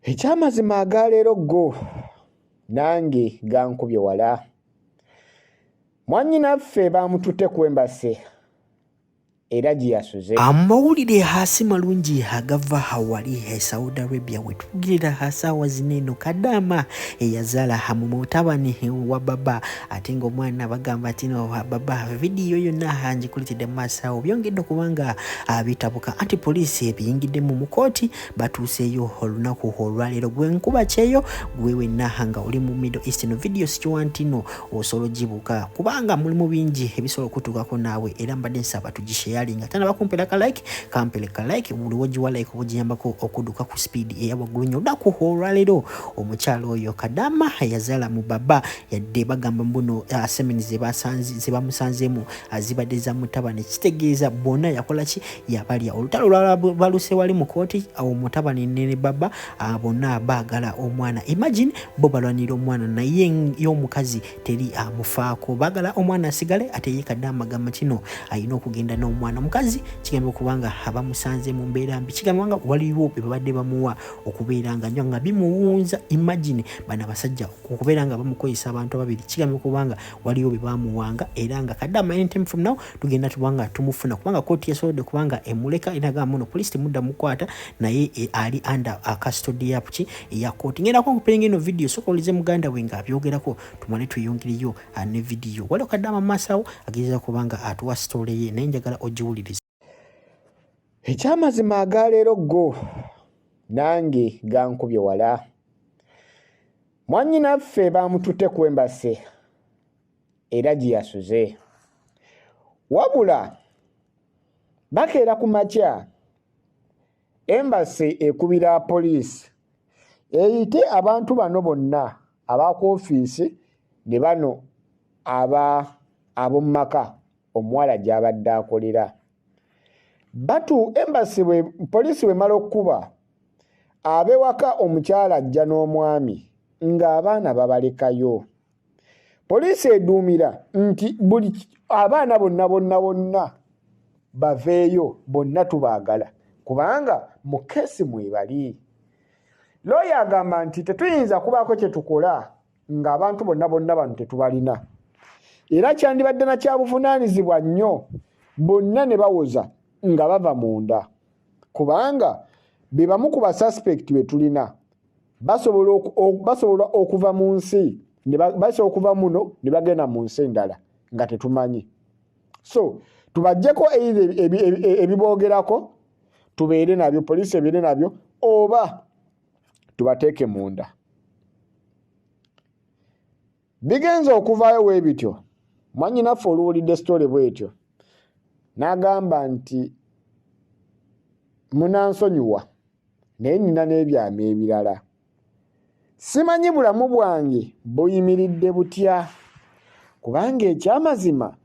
Ekyamazima agaleero go nange gankubye wala. Mwannyinaffe baamututte ku Embassy era gye yasuze. Amawulire hasi malungi agava hawali Saudi Arabia wetugirira hasaawa zino eno Kadaama eyazaala mu mutabani wa baba ate ng'omwana bagamba ati no baba vidiyo yonna hangikulitidde mu maaso awo byongedde okubanga bitabuka anti poliisi ebiyingidde mu mukooti batuuseeyo olunaku olwaleero gwenkuba kyeyo gwe wenna nga oli mu Middle East no vidiyo sikiwa nti no osobola ogibuuka kubanga mulimu bingi ebisobola okutuukako naawe era mbadde nsaba tugisheyalinga tana bakumpera ka like kampere ka like muliwoji wa like obugiyambako okuduka ku speed eyawaggulu nnyo olunaku olwaleero omukyalo oyo Kadaama yazaala mu baba yadde bagamba mbuno semeni ze bamusanzeemu zibadde za mutabani kitegeeza bonna yakola ki yabalya olutalo lwaluse wali mu kooti omutabani ne baba bonna baagala omwana imagine bo balwanira omwana naye y'omukazi teri amufaako baagala omwana asigale ate ye Kadaama agamba kino ayina okugenda n'omwana omukazi kigambo kubanga abamusanze mu mbeera mbi kigambo nga waliwo be babadde bamuwa okubeera nga nnyo nga bimuwunza imagine bana basajja okubeera nga bamukozesa abantu ababiri kigambo kubanga waliwo be bamuwanga era nga Kadaama anytime from now tugenda tubanga tumufuna kubanga kooti yasobodde kubanga emuleka inaga muno police mudda mukwata naye ali under custody yapuki ya kooti ngenda ko kupenga ino video sokolize muganda we nga abyogerako tumale tuyongiriyo ne video waliwo Kadaama masawo ageza kubanga atuwa story ye nenjagala ojiwuliriza. Ekyamazima agaleero go nange gankubye wala. Mwannyinaffe baamututte ku Embassy era gye yasuze. Wabula bakeera ku makya Embassy ekubira poliisi eyite abantu bano bonna abaku ofiisi ne bano ab'omu maka omuwala gy'abadde akolera. Batu Embassy poliisi bw'emala okukuba ab'ewaka omukyala ajja n'omwami ng'abaana babalekayo. Poliisi eduumira nti buli abaana bonna baveeyo bonna tubaagala kubanga mu keesi mwebali. Looya agamba nti tetuyinza kubaako kye tukola ng'abantu bonna bano tetubalina era kyandibadde na kyabuvunaanyizibwa nnyo bonna ne bawoza nga bava munda kubanga be bamu ku basuspect be tulina basobola okuva mu nsi basobola okuva muno ne bagenda mu nsi endala nga tetumanyi. So tubajjeko ebiboogerako tubeere nabyo poliisi ebeere nabyo oba tubateeke munda. Bigenza okuvaayo bwe bityo mwannyinaffe oluwulidde story bwetyo n'agamba nti munansonyiwa naye nina n'ebyama ebirala simanyi bulamu bwange buyimiridde butya kubanga ekyamazima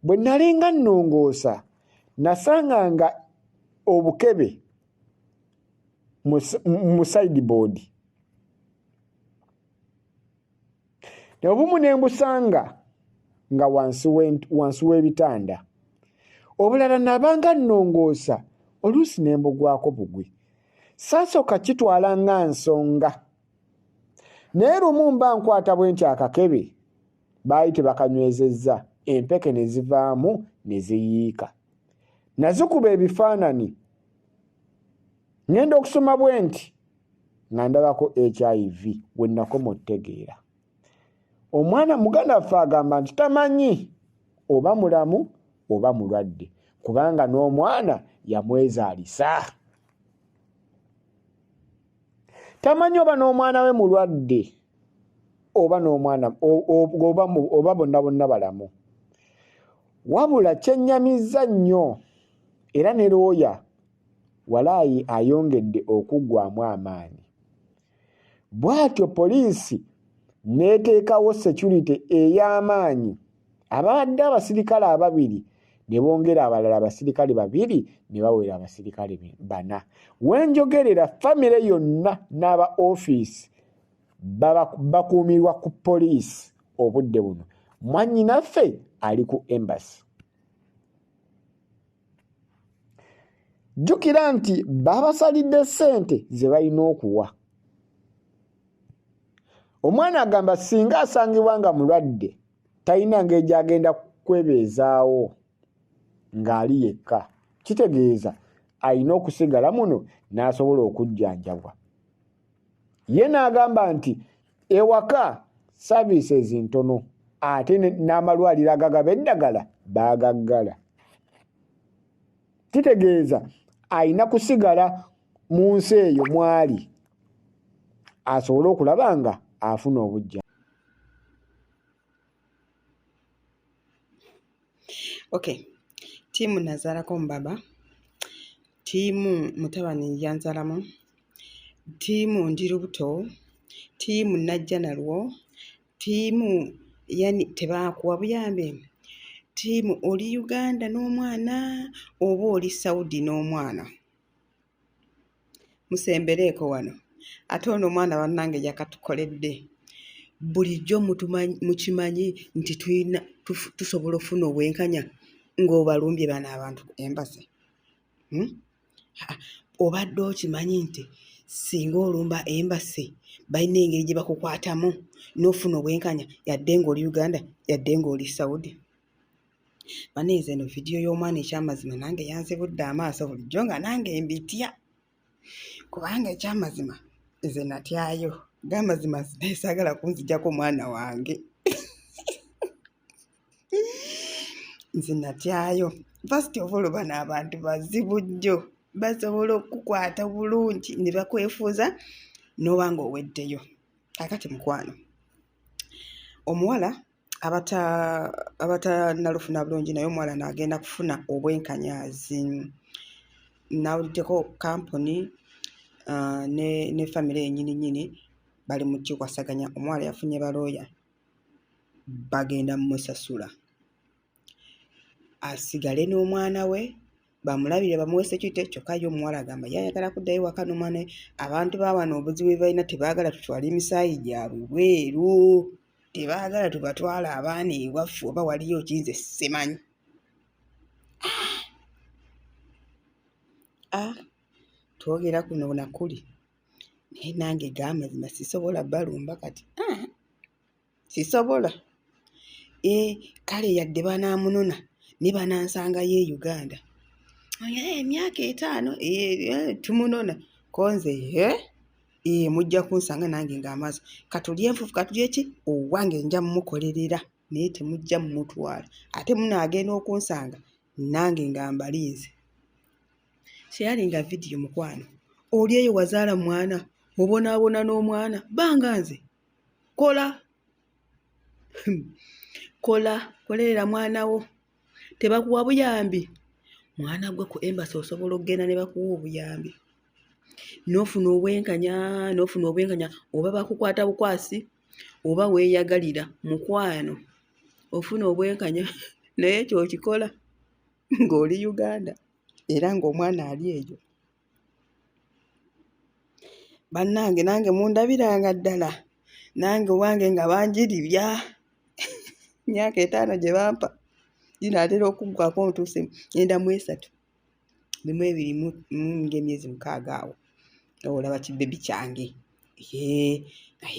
bwe nalinga nnongoosa nasanganga obukebe mu sideboard obumu ne mbusanga nga wansi w'ebitanda obulala nabanga nnongoosa oluusi ne mbugwako bugwi saasooka kitwala nga nsonga naye lumu mba nkwata bwe nti akakebe baali tebakanywezezza empeke ne zivaamu ne ziyiika nazikuba ebifaanani ngenda okusoma bwe nti nga ndabako HIV we nnakoma otegeera. Omwana muganda waffe agamba nti tamanyi oba mulamu oba mulwadde kubanga n'omwana yamwezaalisa. Tamanyi oba n'omwana we mulwadde oba n'omwana oba bonna balamu. Wabula kyennyamizza nnyo era ne looya walaayi ayongedde okuggwaamu amaanyi. Bw'atyo poliisi n'eteekawo security ey'amaanyi abadde abasirikale ababiri ne bongera abalala abasirikale babiri ne bawera abasirikale 4. Wenjogerera famire yonna n'aba office bakuumirwa ku poliisi obudde buno. Mwannyinaffe ali ku Embassy. Jjukira nti babasalidde ssente ze balina okuwa Omwana agamba singa asangibwa nga mulwadde talina ngeri gy'agenda kwebeezaawo ng'ali yekka, kitegeeza alina okusigala muno n'asobola okujjanjabwa. Ye n'agamba nti ewaka services ntono ate n'amalwaliro agagaba eddagala baagaggala. Kitegeeza alina kusigala mu nsi eyo mwali asobole okulaba nga afuna obujja. Okay, tiimu nazaalako mubaba, tiimu mutabani yanzaalamu, tiimu ndi lubuto, tiimu najja nalwo, tiimu yani tebaakuwa buyambi, tiimu oli Uganda n'omwana oba oli Saudi n'omwana. Musembereeko wano ate ono omwana bannange yakatukoledde. Bulijjo mukimanyi nti tusobola ofuna obwenkanya ng'obalumbye bano abantu embase. Obadde okimanyi nti singa olumba embase balina engeri gye bakukwatamu n'ofuna obwenkanya yadde ng'oli Uganda yadde ng'oli Saudi. Baneeza eno vidiyo y'omwana ekyamazima nange yanzibudde amaaso bulijjo nga nange mbitya. Kubanga ekyamazima nze natyayo. G'amazima saagala kunzijjako mwana wange. Nze natyayo. First of all bano abantu bazibu nnyo. Basobola okukwata bulungi ne bakwefuuza n'oba ng'oweddeyo. Kakati mukwano. Omuwala abatanalufuna bulungi naye omuwala n'agenda kufuna obwenkanyaazi. Nawuliddeko kampuni ne famire yennyini bali mu kikwasaganya. Omuwala yafunye balooya bagenda mumusasula. Asigale n'omwana we bamulabire bamuwe security, kyokka ye omuwala agamba yayagala kuddayo waka n'omwana we. Abantu bawano obuzibu bwe balina tebaagala tutwale emisaayi gyabwe bweru, tebaagala tubatwala abaana ewaffe oba waliyo kiyinza simanyi. Twogera kuno nakuli naye nange g'amazima sisobola balumba kati. Sisobola. Kale yadde banaamunona ne banansanga ye Uganda. Emyaka 5 tumunona konze mujja kunsanga nange ng'amaaso katulye enfufu katulye ki owange nja mumukolerera naye temujja mumutwala ate munaagenda okunsanga nange nga mbaliize. Sharinga vidiyo mukwano. Oli eyo wazaala mwana obonaabona n'omwana banga nze kolerera mwana wo tebakuwa buyambi. Mwana gwe ku embasi osobola okugenda ne bakuwa obuyambi n'ofuna obwenkanya oba bakukwata bukwasi oba weeyagalira mukwano ofuna obwenkanya naye kyokikola ng'oli Uganda era ng'omwana ali eyo. Bannange nange mundabiranga ddala nange owange nga banjiribya. Myaka 5 gye bampa ginaatera okuggwako ntuuse 43 bimu 2 ng'emyezi 6 awo. Olaba kibebi kyange. Naye